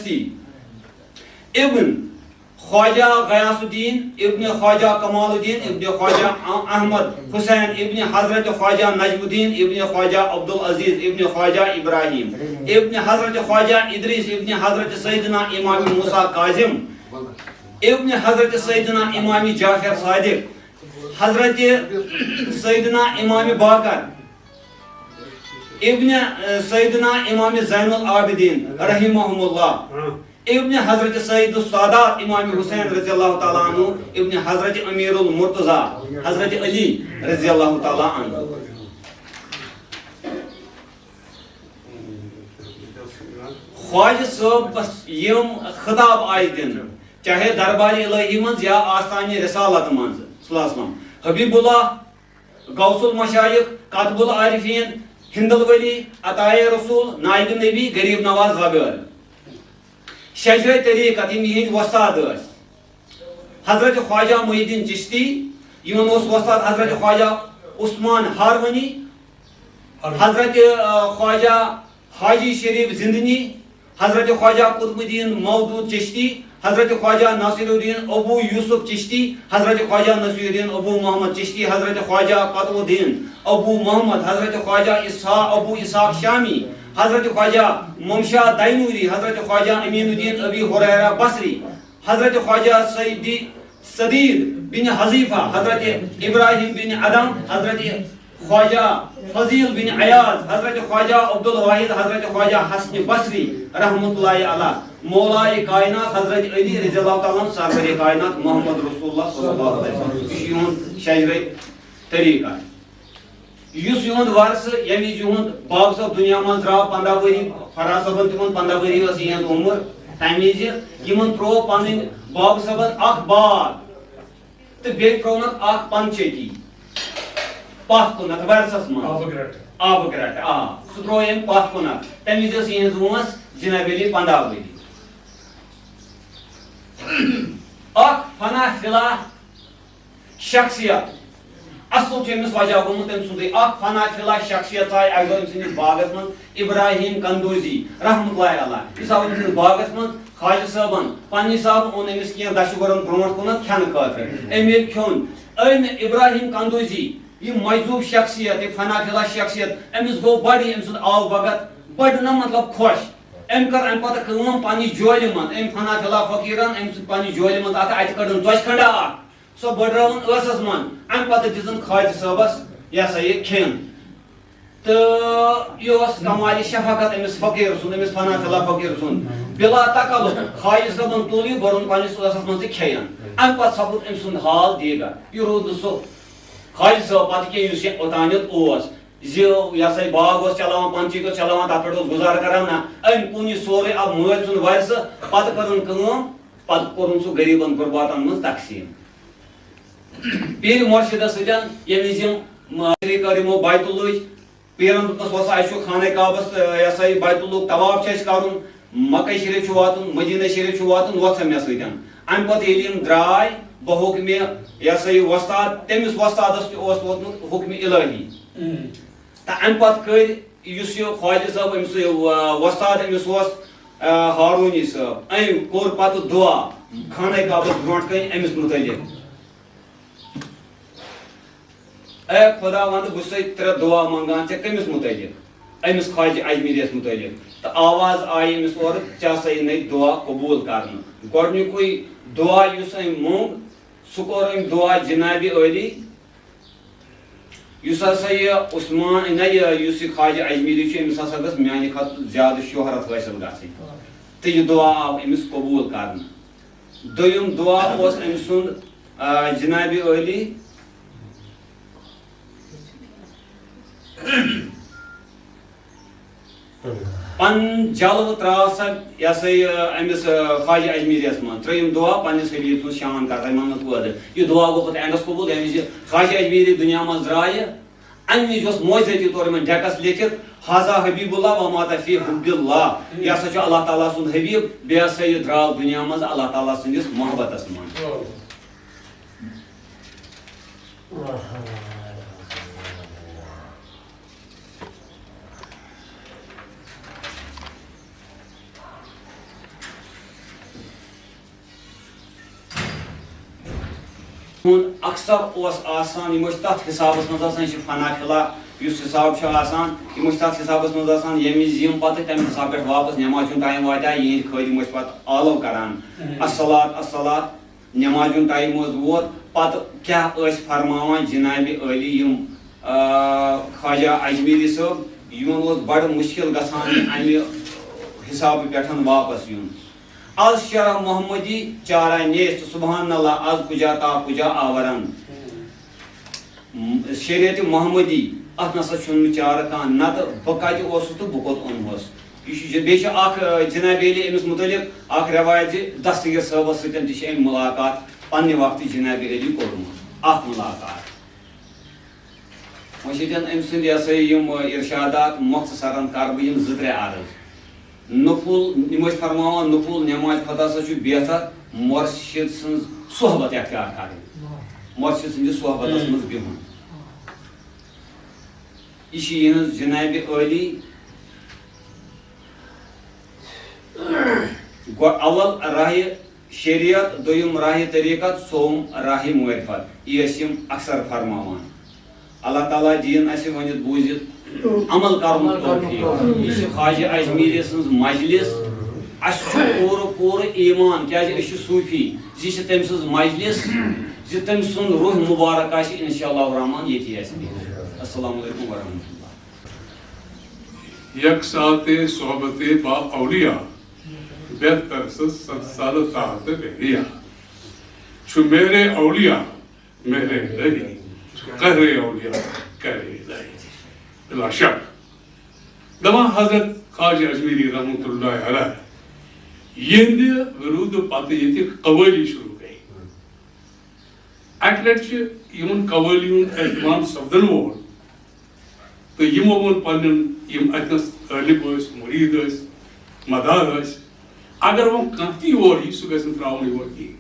चिश्ती इब्न ख्वाजा गयासुद्दीन इब्न ख्वाजा कमालुद्दीन इब्न ख्वाजा अहमद हुसैन इब्न हजरत ख्वाजा नजमुद्दीन इब्न ख्वाजा अब्दुल अजीज इब्न ख्वाजा इब्राहिम इब्न हजरत ख्वाजा इदरीस इब्न हजरत सैयदना इमाम मूसा काजिम इब्न हजरत सैयदना इमाम जाफर सादिक हजरत सैयदना इमाम बाकर इब्न सैयदना इमाम ज़ैनुल आबिदीन रहिमहुमुल्लाह इब्न हजरत सैयद सादात इमाम हुसैन रज़ियल्लाहु ताला अन्हु इब्न हजरत अमीरुल मुर्तज़ा हजरत अली रज़ियल्लाहु ताला अन्हु ख्वाजा साहब बस यम खिताब आय दिन चाहे दरबार इलाही मंज या आस्थानी रिसालत मंज सल्लल्लाहु हबीबुल्लाह गौसुल मशाइख कातबुल आरिफीन हिंदुल वली अताए रसूल नायब नबी गरीब नवाज गबर शजरे तरीक़त यम वस्ताद हजरत ख्वाजा मुईद्दीन चिश्ती यमन वस्ताद हजरत ख्वाजा उस्मान हारवनी हजरत ख्वाजा हाजी शरीफ जिंदनी हजरत ख्वाजा कुतुबुद्दीन मौदूद चिश्ती हजरत ख्वाजा नासिरुद्दीन अबू यूसुफ चिश्ती हजरत ख्वाजा नसीरुद्दीन अबू मोहम्मद चिश्ती हजरत ख्वाजा कतुद्दीन अबू मोहम्मद हजरत ख्वाजा अबू इसहाक शामी हजरत ख्वाजा मुमशा दैनूरी हजरत ख्वाजा अमीनुद्दीन अबी हुरैरा बसरी हजरत ख्वाजा सदीद बिन हजीफा हजरत इब्राहिम बिन अदम हजरत ख्वाजा फजील बिन अयाज हजरत ख्वाजा अब्दुल वाहिद हजरत ख्वाजा हसन बसरी रहमतुल्लाहि अलैह मौलाए कायनात हजरत अली रज़ियल्लाहु ताला अन्हु सरवर कायनात मोहम्मद रसूलुल्लाह सल्लल्लाहु अलैहि वसल्लम युन शजरे तरीका युस युन वर्ष यमि युन बाब सब दुनिया में द्राव 15 वरी फराज सबन तिमन 15 वरी वस यन उम्र तमिज यमन त्रो पन बाब सबन अख बाग तो बे त्रोन अख पंचेती पाथ कुनत वर्षस मन आब ग्रट आ सुत्रो यम पाथ कुनत तमिज यन वस जनाब अली 15 वरी अख फना फिला शख्सियत असल चेमिस वजह गोमुत तम सुंदे अख फना फिला शख्सियत आय अगर सिंस बागस मन इब्राहिम कंदूजी रहमतुल्लाहि अलैह इसा सिंस बागस मन खाजा साहबन पानी साहब ओन एमिस किया दशगरन ब्रोट कुनत खन खातर एमे खोन अन इब्राहिम कंदूजी ये मजूब शख्सियत ये फना फिला शख्सियत एमिस गो बड़ी एम सुन आव भगत बड़ न मतलब खुश एम कर एम पता कम पानी जोल मन एम फना फिला फकीरन एम पानी जोल मन अत कड़न दोश खंडा सो बड़रावन ٲसस मन अम पता दिसन खाज साहबस यह सा ये खेन तो यह कमाल शफाकत अमिस फकीर सुन अमिस फना फिला फकीर सुन बिला तकल खाज साहबन तुल बड़न पनिस ٲसस मन खेन अम पता सपुद अम सुन हाल दीगा यह रोद सो खाज साहब पता क्या ओतानत यह सा बाग चलान पंची चलान तथ पे गुजार करान ना अम कुन सोरे अब मल सुन वर्ष पत कर कोर सह गरीबन गुरबातन मज तकसीम पीर मुर्शिद सो बैतुल पीरन दोस खाने काबस यह सा बैतुल तवाफ कर मक्का शरीफ वातन मदीना शरीफ वातन वोत मे सतन अम पे द्राय बह मे यह सा वस्ताद तमिस वस्तादस वोतमुत हुक्म इलाही तो अम पे कर ख्वाजा साहब अमिस वस्ताद अमिस हारूनी साहब अम कोर पत दुआ खाने काबस ब्रोट कन अमिस मुतलिक ए खुदा वंद बस त्रे दुआ मंगान चे कमिस मुतलिक अमिस ख्वाजा अजमीरियस मुतलिक तो आवाज आई अमिस और चा सही नहीं दुआ कबूल करना गोडनिकुई दुआ युस अम मोंग सु कोर अम दुआ जनाबी अली युस हसा ये उस्मान न युस ख्वाजा अजमीरी अमिस हसा गस म्यानि खत ज्यादा शोहरत हासिल गसी तो यह दुआ आव अमिस कबूल करना दोयम दुआ ओस अम सुंद जनाबी अली पन जलव त्राव सा यह सा अमिस ख्वाजा अजमीरियस मन त्रिम दुआ पन्निस हबीब सुन शान कर यह दुआ गो पे एंडस कबूल ख्वाजा अजमीरी दुनिया मज द्राय अम मोजती तौर डेकस लिखित हाजा हबीबुल्लाह व माता फी हुब्बिल्लाह यह सा अल्लाह ताला सुन हबीब बे सा यह द्राव दुनिया मज अल्लाह ताला सुंदिस मोहब्बतस मन अक्सर ओस आसान यमो तथ हिसाबस मज फना खिला युस हिसाब आसान यमो तथ हिसाबस मज आसान यमिज यम पत तम हिसाब पे वापस नमाज टाइम वात यह खद यमो पत आलो करान अस्सलात अस्सलात नमाज टाइम वोत पत क्या फरमावान जनाब अली यम ख्वाजा अजमेरी साहब यमन बड़ मुश्किल गसान अमि हिसाब पे वापस यून आज शरह मोहम्मदी चारा नेस्त सुबहान अल्लाह आज कुजा ता कुजा आवरन शरीयत मोहम्मदी अत नसा छुन चार कान नत बकत ओस तो बकोत ओनहस बे जनाब अली अमिस मुतलिक अख रवायत दस्तगीर साहब सतन तम मुलाकात पन्ने वक्त जनाब अली कोरमुत अख मुलाकात वह अम सद इरशादात मुख्तसरन कर बह जो त्रे अर्ज नफुल यम फरमान नफुल नमाज खता बेहतर मुर्शिद सज सोहबत अख्तियार कर मुर्शिद सज सोहबत मज बिहुन यह जनाब अली अवल राह शरीयत दोयम राह तरीकत सोम राह मारिफत यह अक्सर फरमान अल्लाह ताला दीन अस वनित बूजित अमल कर तौफीक ख्वाजा अजमेरी सज मजलिस पूर पूर ईमान क्या सूफी यह तम सज मजलिस तम सुन रूह मुबारक इंशाअल्लाह रहमान ये अस्सलाम वालेकुम वरहमतुल्लाह। यक साते सोहबते बा औलिया बेहतर से संसार ताहत बहरिया छु मेरे औलिया मेरे नहीं करे औलिया करे नहीं बिला शक दमा हजरत ख्वाजा अजमेरी रहमतुल्लाह अलैह यंद विरुद्ध पाते ये कवाली शुरू गई अटलट यमन कवाली एहतमाम सफदन वोल तो यमो वोन पन्न यम अतस तालिब मुरीद मदाद अगर वो कती और सह गन त्रावन योर कह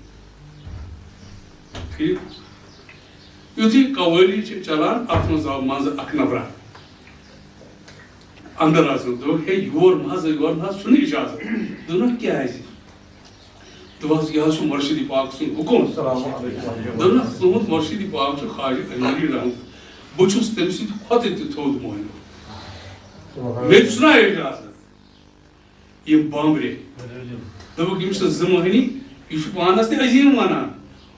ठीक युथी कवाली चलान अत मज अख नफरा अंदर दो हे योर मज छुन इजाजत दोन क्या दोस यह मुर्शिद पाक सुन हुकुम दोन तुहद मुर्शिद पाक ख्वाजा अजमेरी रहमत बहुत तम सत थोद मोहन मे सुना इजाजत यम बामरे दोक यम जमहनी यह पानस तजीम वनान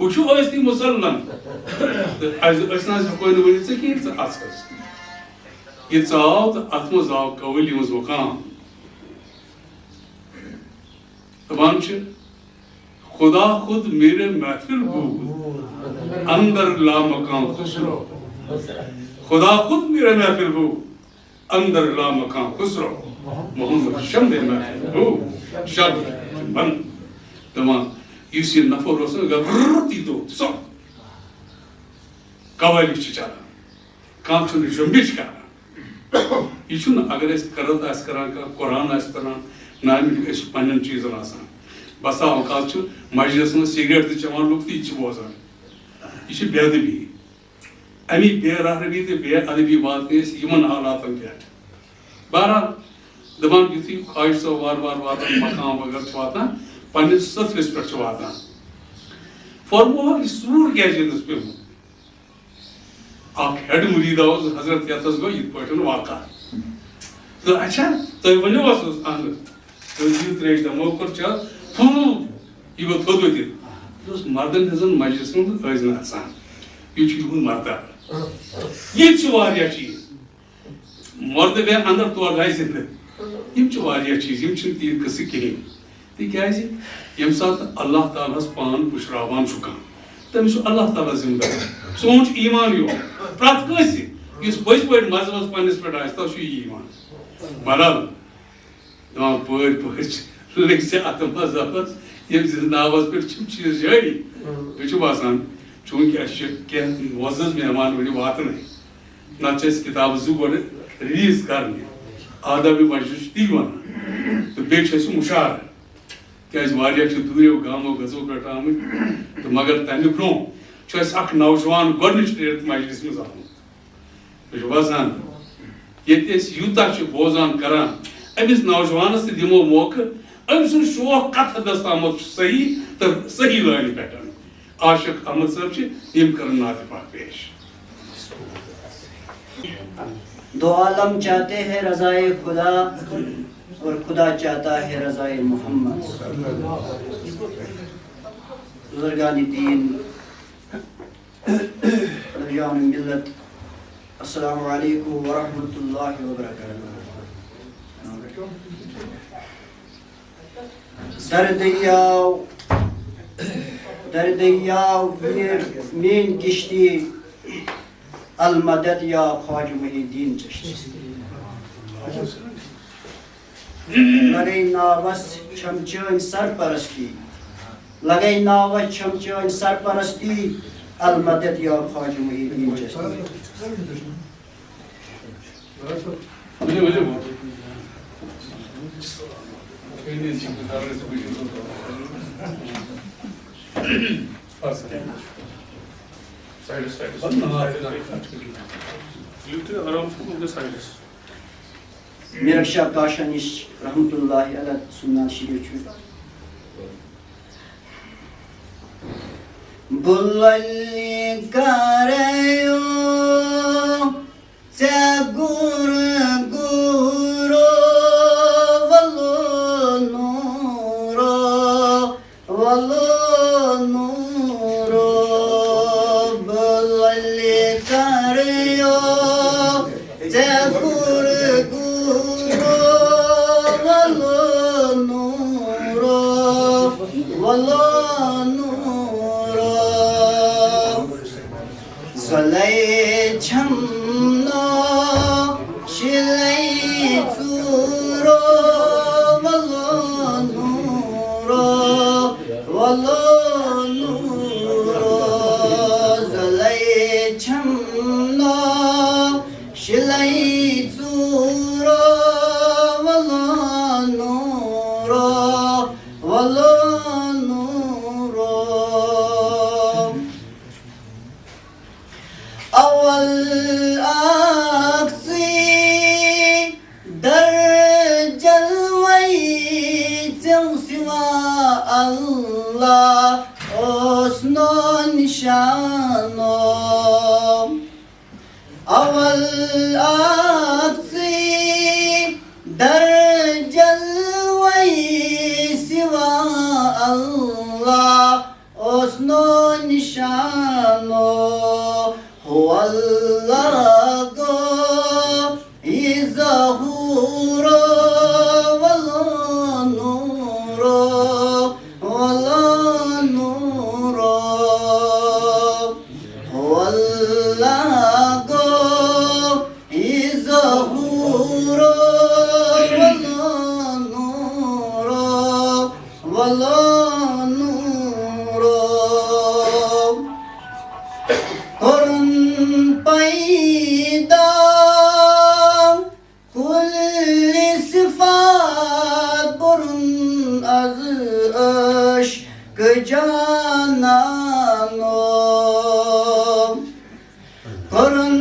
वह ती मुसलमान तो हको वन कह अस यह आव तो अत मज आव कवली मज वकाम दपान खुदा खुद मेरे महफिल बूद अंदर ला मकाम खुसरो खुदा खुद मेरे महफिल बूद अंदर ला मकाम खुसरो मोहम्मद शम्द महफिल बूद शब्द बंद दपान इस नफर गती दो सो कवाली चलान कह जुम्बिश कर यह अगर करत करान कुरान करान नाम पन्न चीजन बसा अवकात मजलिस में सिगरेट चवान लोग तो बोजान यह बेदबी अमी बेरहबी तो बेअदबी वात इन हालातन पे बहरहाल दपान यु ख्वाजा साहब वार वार वातान मकाम वगैरह वातान पन्निस सफरस पे वातान फरमो सूर क्या पे हेड मुरीद हजरत यथस गो ये वाक़ा तो अच्छा तुम वनो त्रेश दमो कर चल यह गो थोद वत मर्दन हजन मजलिस अजन आसान यह मर्दा यह चीज मर्द गए अंदर तौर गाय जिंद चीज तीर कस कहें तिकाज यम सात अल्लाह ताला पान पुशरावान तमिस अल्लाह ताला जिम्मेदार सोच ईमान यो प्रत कस बज पे मजहबस पन्निस पे तस ईमान बहरहाल दपान पढ़ लग से अत मजहबस यम नावस पे चीज जारी मे बसान चूंकि कह मोअज़्ज़ज़ मेहमान वन वातन नत किताब जो गो रिलीज कर आदाब मजलिस ती वन तो बे मुशार क्या दूर गामो गजो पे आम तो मगर तमें ब्रो नौजवान गोच मजलिस मज आम बसान ये यूता बोजान करान अमिस नौजवानस दिमो मौका अम सुन शौक कत दस आमुत सही तो सही लाइन पे आशिक अहमद साहब यम कर नात पाक पेश। दो आलम चाहते हैं रज़ाए खुदा और खुदा चाहता है रज़ाए मोहम्मद। बुजुर्गान दीन, नौजवान मिल्लत, अस्सलामु अलैकुम व रहमतुल्लाहि व बरकातुहू। दरियाव मीन किश्ती अलमदद या ख्वाजा मुहीद्दीन चिश्ती। लगे नावस छमचन सरपरस्ती, लगे नावस छमचन सरपरस्ती अलमदद या ख्वाजा मुहीद्दीन चिश्ती। मेरा शाह काशानिश रहमतुल्लाहि अलैह सुन्ना शरीफ बुल्लि करेयो से गुर गुरो वलो नूरो वलो नूरो बुल्लि करेयो से गुर गुरो वलो neuro वलो Zalay chamno shilay zuro walo nuro Zalay chamno shilay zuro walo nuro अवल आक्सी दर जलवई सिवा अल्लाह ओस्नो निशानो अवल आक्सी दर जलवई सिवा अल्लाह ओस्नो निशानो Allah go izahuro walo nuro Allah go izahuro walo nuro पैदा कुल सिफात बुरुन अज अश्क जानानो कुरन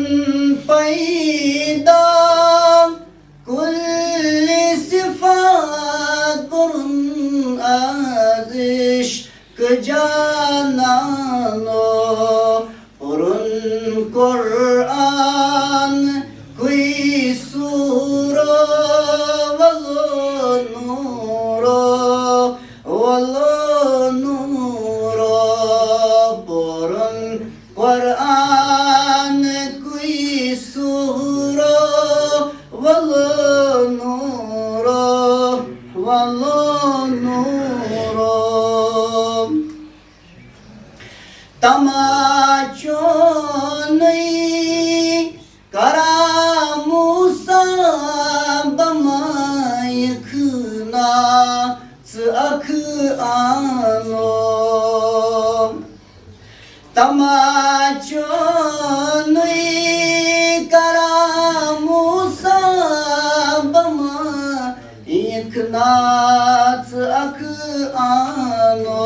पैदा कुल सिफात बुरुन अज इश्क जानानो Quran kui suro walo nuro Purun Quran kui suro walo nuro Tamachon Karamusa Bamayakna Tsak Ano Tamachon Karamusa Bamayakna Tsak Ano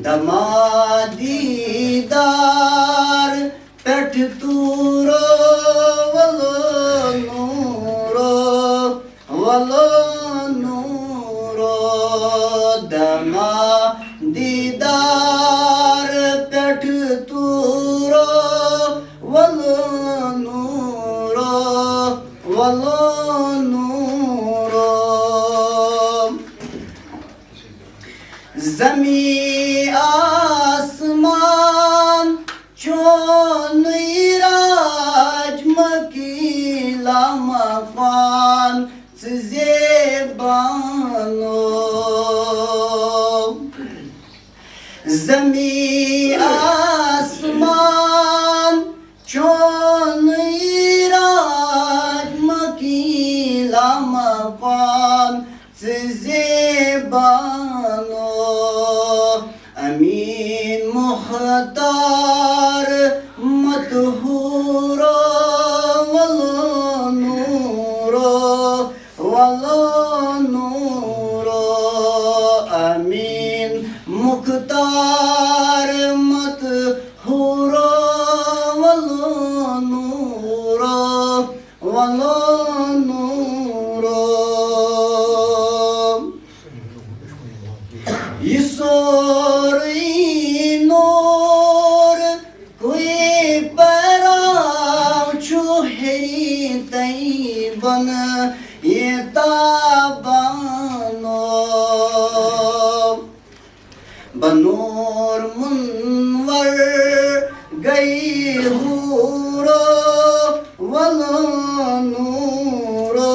Damadidar pet turo walo nuro Damadidar Zemi asman çon iraj makila mafan size bano. Zemi asman çon iraj makila mafan size bano. Amin muhtar mathuro walo nuro amin mukhtar mathuro walo nuro Yisori nor koi parao chuheri taiban yetabano banor munwar gai huro walo nuro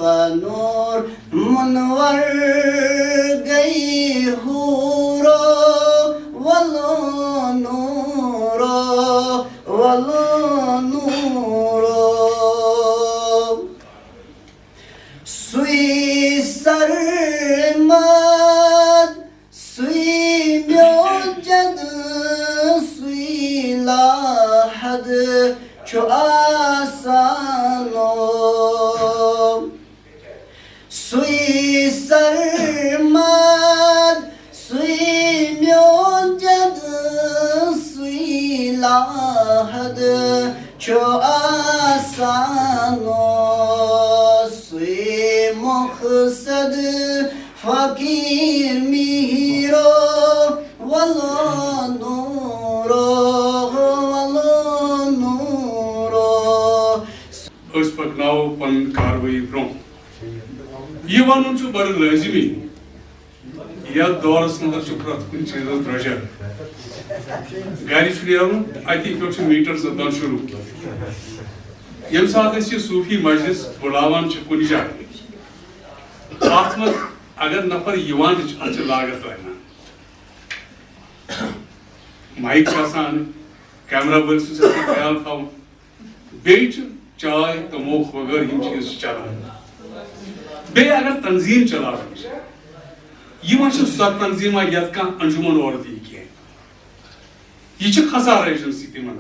banor munwar gai huro walo nuro sui sarmad sui myojad sui lahad cho asano sui sarmad sui myojad sui lahad cho asano sui muqsad fakir mihro walo nuro Ës paknaw pan karwai bron. Ye wanun chu bad lazimi. Ya doras mandar chu prat kun chizas draja. Gari shuriyam I think 50 meters dan shuru. Yem saat esi Sufi majlis bulawan chu kuni ja. Atma agar nafar yiwan ach lagat rehna. Mic asan camera versus khayal thaw. Beit चाय तमोख वगैरह इन चीज चला बे अगर तंजीम चला ये वह तंजीम यथ कह अंजुमन और दी कह यह खसार एजेंसी ती मन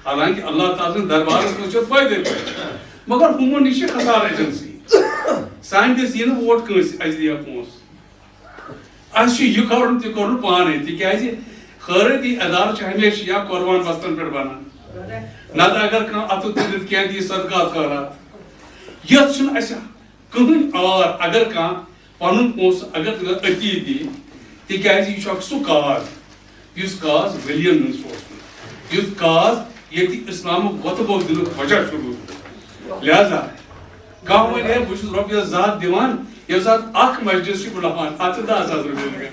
हालांकि अल्लाह ताला ने दरबार में फायदे मगर हुमन यह खसार एजेंसी सान दिस ये वोट कंस अज दिया पोस अस यह करन ते कर पाने तिकाज खैरती अदार हमेशा या कुर्बान वस्तन पे बना ना अगर अत तुलित क्या दी सदका करा यह कहीं आर अगर कह पन पोस अगर अती दी तिकाज यह सह काज इस काज वलियन इस काज ये इस्लाम वत बोक दिन वजह शुरू लिहाजा कह वन है बहुत रोपियस ज़ात दिवान ये साथ मस्जिद बुलावान अत 10,000 रुपये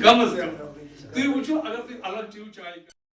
कम अज कम तुम वो अगर तुम अलग चीज चाय